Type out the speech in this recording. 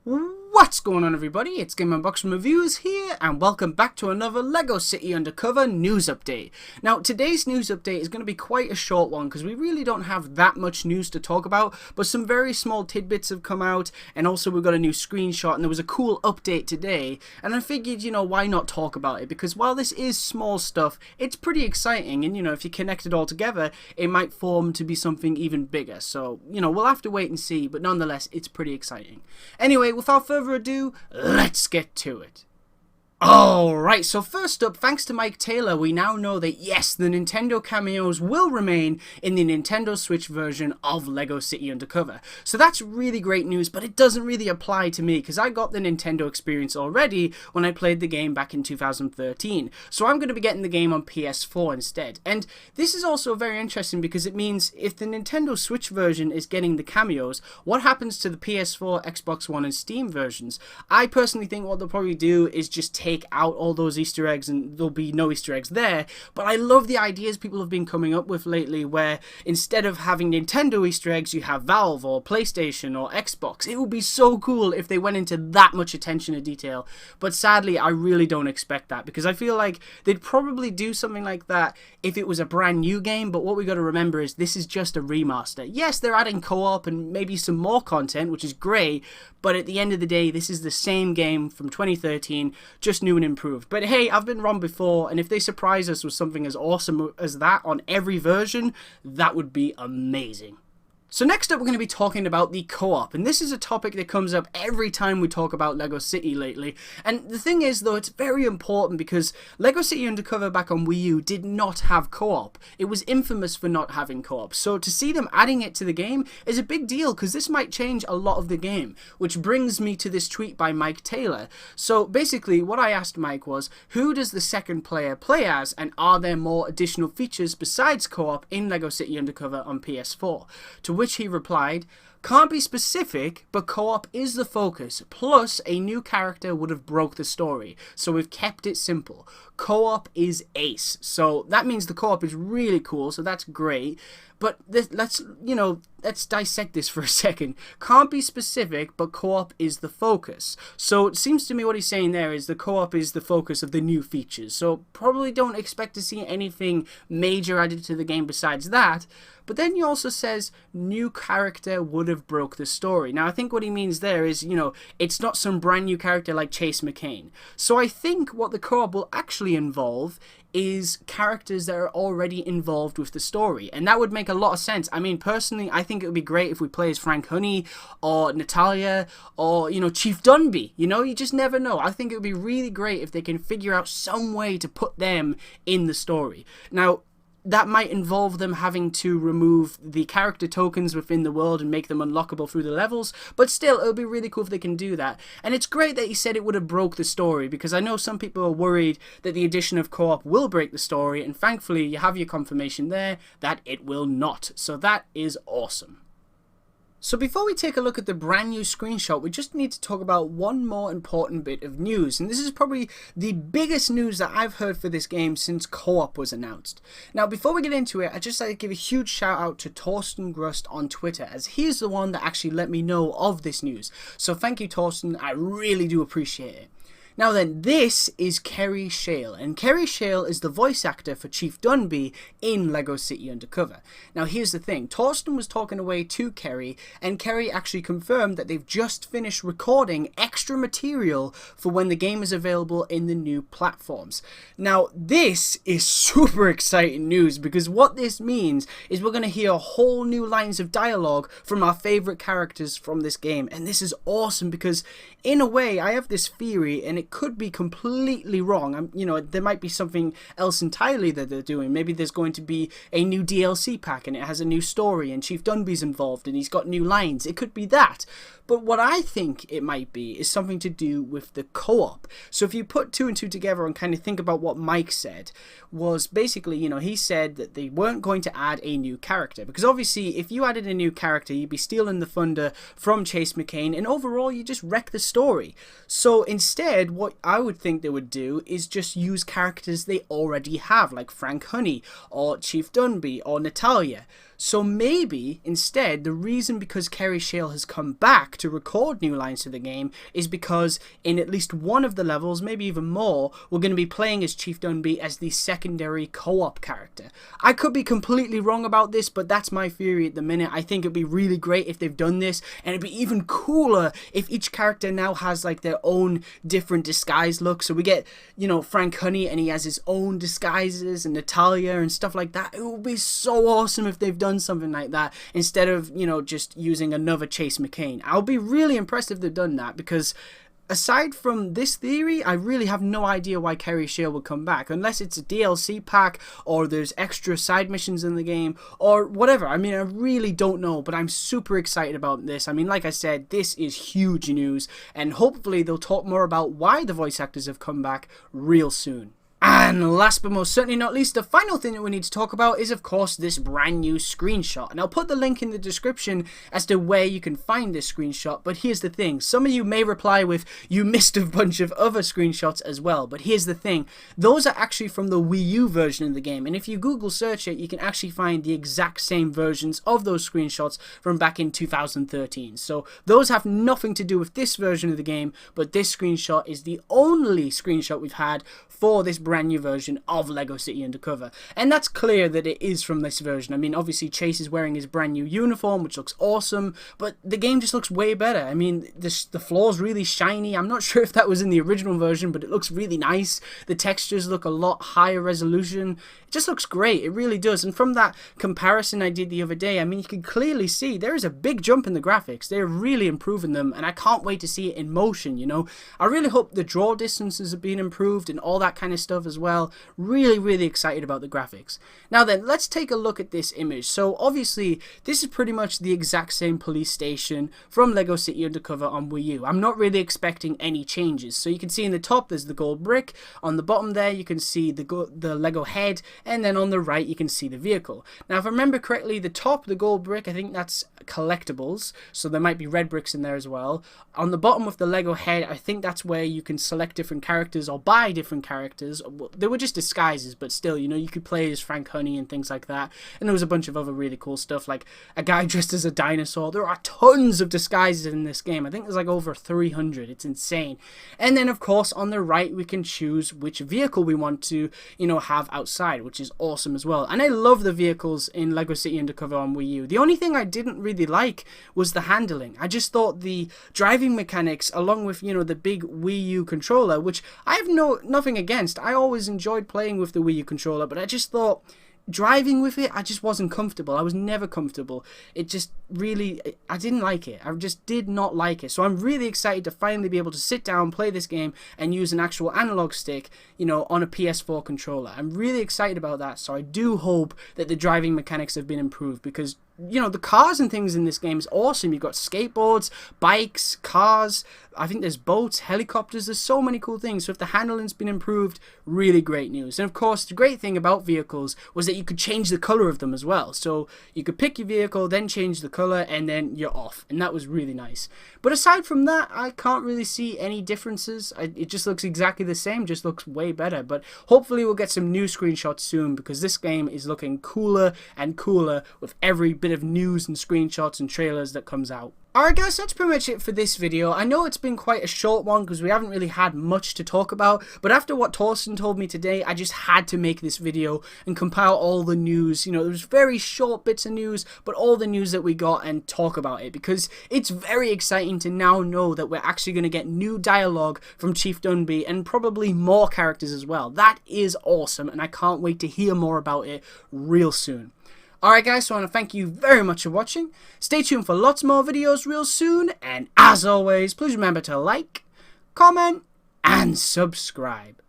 What's going on, everybody? It's Game Unboxing Reviews here, and welcome back to another LEGO City Undercover news update. Now, today's news update is going to be quite a short one because we really don't have that much news to talk about, but some very small tidbits have come out, and also we've got a new screenshot, and there was a cool update today, and I figured, why not talk about it? Because while this is small stuff, it's pretty exciting, and, if you connect it all together, it might form to be something even bigger. So, we'll have to wait and see, but nonetheless, it's pretty exciting. Anyway, without further ado, let's get to it. Alright, so first up, thanks to Mike Taylor, we now know that yes, the Nintendo cameos will remain in the Nintendo Switch version of LEGO City Undercover. So that's really great news, but it doesn't really apply to me because I got the Nintendo experience already when I played the game back in 2013. So I'm going to be getting the game on PS4 instead. And this is also very interesting because it means if the Nintendo Switch version is getting the cameos, what happens to the PS4, Xbox One and Steam versions? I personally think what they'll probably do is just take out all those Easter eggs and there'll be no Easter eggs there. But I love the ideas people have been coming up with lately where instead of having Nintendo Easter eggs you have Valve or PlayStation or Xbox. It would be so cool if they went into that much attention to detail, but sadly I really don't expect that because I feel like they'd probably do something like that if it was a brand new game. But what we got to remember is this is just a remaster. Yes, they're adding co-op and maybe some more content, which is great, but at the end of the day this is the same game from 2013, just new and improved. But hey, I've been wrong before, and if they surprise us with something as awesome as that on every version, that would be amazing. So next up we're going to be talking about the co-op, and this is a topic that comes up every time we talk about LEGO City lately. And the thing is though, it's very important because LEGO City Undercover back on Wii U did not have co-op. It was infamous for not having co-op. So to see them adding it to the game is a big deal because this might change a lot of the game. Which brings me to this tweet by Mike Taylor. So basically what I asked Mike was, who does the second player play as, and are there more additional features besides co-op in LEGO City Undercover on PS4? To which he replied, can't be specific, but co-op is the focus, plus a new character would have broke the story, so we've kept it simple. Co-op is ace, so that means the co-op is really cool, so that's great. But let's dissect this for a second. Can't be specific, but co-op is the focus. So it seems to me what he's saying there is the co-op is the focus of the new features. So probably don't expect to see anything major added to the game besides that. But then he also says new character would have broke the story. Now I think what he means there is, it's not some brand new character like Chase McCain. So I think what the co-op will actually involve is characters that are already involved with the story, and that would make a lot of sense. I mean, personally, I think it would be great if we play as Frank Honey or Natalia or, Chief Dunby. You just never know. I think it would be really great if they can figure out some way to put them in the story. Now, that might involve them having to remove the character tokens within the world and make them unlockable through the levels, but still, it would be really cool if they can do that. And it's great that he said it would have broke the story, because I know some people are worried that the addition of co-op will break the story, and thankfully you have your confirmation there that it will not. So that is awesome. So before we take a look at the brand new screenshot, we just need to talk about one more important bit of news, and this is probably the biggest news that I've heard for this game since co-op was announced. Now before we get into it, I'd just like to give a huge shout out to Torsten Grust on Twitter, as he's the one that actually let me know of this news. So thank you, Torsten, I really do appreciate it. Now then, this is Kerry Shale, and Kerry Shale is the voice actor for Chief Dunby in LEGO City Undercover. Now here's the thing, Torsten was talking away to Kerry, and Kerry actually confirmed that they've just finished recording extra material for when the game is available in the new platforms. Now this is super exciting news, because what this means is we're going to hear whole new lines of dialogue from our favourite characters from this game, and this is awesome because in a way I have this theory, and it could be completely wrong. There might be something else entirely that they're doing. Maybe there's going to be a new DLC pack and it has a new story and Chief Dunby's involved and he's got new lines. It could be that. But what I think it might be is something to do with the co-op. So if you put two and two together and kind of think about what Mike said, was basically, he said that they weren't going to add a new character. Because obviously, if you added a new character, you'd be stealing the thunder from Chase McCain, and overall, you just wreck the story. So instead, what I would think they would do is just use characters they already have, like Frank Honey, or Chief Dunby, or Natalia. So maybe, instead, the reason because Kerry Shale has come back to record new lines to the game is because in at least one of the levels, maybe even more, we're going to be playing as Chief Dunby as the secondary co-op character. I could be completely wrong about this, but that's my theory at the minute. I think it'd be really great if they've done this, and it'd be even cooler if each character now has like their own different disguise look. So we get, you know, Frank Honey and he has his own disguises, and Natalia and stuff like that. It would be so awesome if they've done something like that instead of, you know, just using another Chase McCain. I'll be really impressed if they've done that, because aside from this theory, I really have no idea why Kerry Shale would come back, unless it's a DLC pack or there's extra side missions in the game or whatever. I mean, I really don't know, but I'm super excited about this. I mean, like I said, this is huge news, and hopefully they'll talk more about why the voice actors have come back real soon. And last but most certainly not least, the final thing that we need to talk about is, of course, this brand new screenshot. And I'll put the link in the description as to where you can find this screenshot. But here's the thing. Some of you may reply with, you missed a bunch of other screenshots as well. But here's the thing. Those are actually from the Wii U version of the game. And if you Google search it, you can actually find the exact same versions of those screenshots from back in 2013. So those have nothing to do with this version of the game. But this screenshot is the only screenshot we've had for this brand new version of LEGO City Undercover. And that's clear that it is from this version. I mean, obviously Chase is wearing his brand new uniform, which looks awesome, but the game just looks way better. I mean, the floor's really shiny. I'm not sure if that was in the original version, but it looks really nice. The textures look a lot higher resolution. It just looks great. It really does. And from that comparison I did the other day, I mean, you can clearly see there is a big jump in the graphics. They're really improving them, and I can't wait to see it in motion, you know. I really hope the draw distances have been improved and all that kind of stuff as well. Really excited about the graphics. Now then, let's take a look at this image. So obviously this is pretty much the exact same police station from LEGO City Undercover on Wii U. I'm not really expecting any changes. So you can see in the top there's the gold brick, on the bottom there you can see the LEGO head, and then on the right you can see the vehicle. Now if I remember correctly, the top, the gold brick, I think that's collectibles, so there might be red bricks in there as well. On the bottom of the LEGO head, I think that's where you can select different characters or buy different characters. They were just disguises, but still, you know, you could play as Frank Honey and things like that. And there was a bunch of other really cool stuff, like a guy dressed as a dinosaur. There are tons of disguises in this game. I think there's like over 300. It's insane. And then of course on the right we can choose which vehicle we want to, you know, have outside, which is awesome as well. And I love the vehicles in LEGO City Undercover on Wii U. The only thing I didn't really like was the handling. I just thought the driving mechanics, along with, you know, the big Wii U controller, which I have nothing against. I always enjoyed playing with the Wii U controller, but I just thought driving with it, I just wasn't comfortable. I was never comfortable. It just really, I didn't like it. I just did not like it. So I'm really excited to finally be able to sit down, play this game, and use an actual analog stick, you know, on a PS4 controller. I'm really excited about that. So I do hope that the driving mechanics have been improved, because, you know, the cars and things in this game is awesome. You've got skateboards, bikes, cars, I think there's boats, helicopters, there's so many cool things. So if the handling's been improved, really great news. And of course, the great thing about vehicles was that you could change the color of them as well. So you could pick your vehicle, then change the color, and then you're off. And that was really nice. But aside from that, I can't really see any differences. It just looks exactly the same, just looks way better. But hopefully we'll get some new screenshots soon, because this game is looking cooler and cooler with every bit of news and screenshots and trailers that comes out. Alright guys, that's pretty much it for this video. I know it's been quite a short one because we haven't really had much to talk about, but after what Torsten told me today, I just had to make this video and compile all the news. You know, there's very short bits of news, but all the news that we got, and talk about it, because it's very exciting to now know that we're actually going to get new dialogue from Chief Dunby and probably more characters as well. That is awesome, and I can't wait to hear more about it real soon. Alright guys, so I want to thank you very much for watching. Stay tuned for lots more videos real soon, and as always, please remember to like, comment, and subscribe.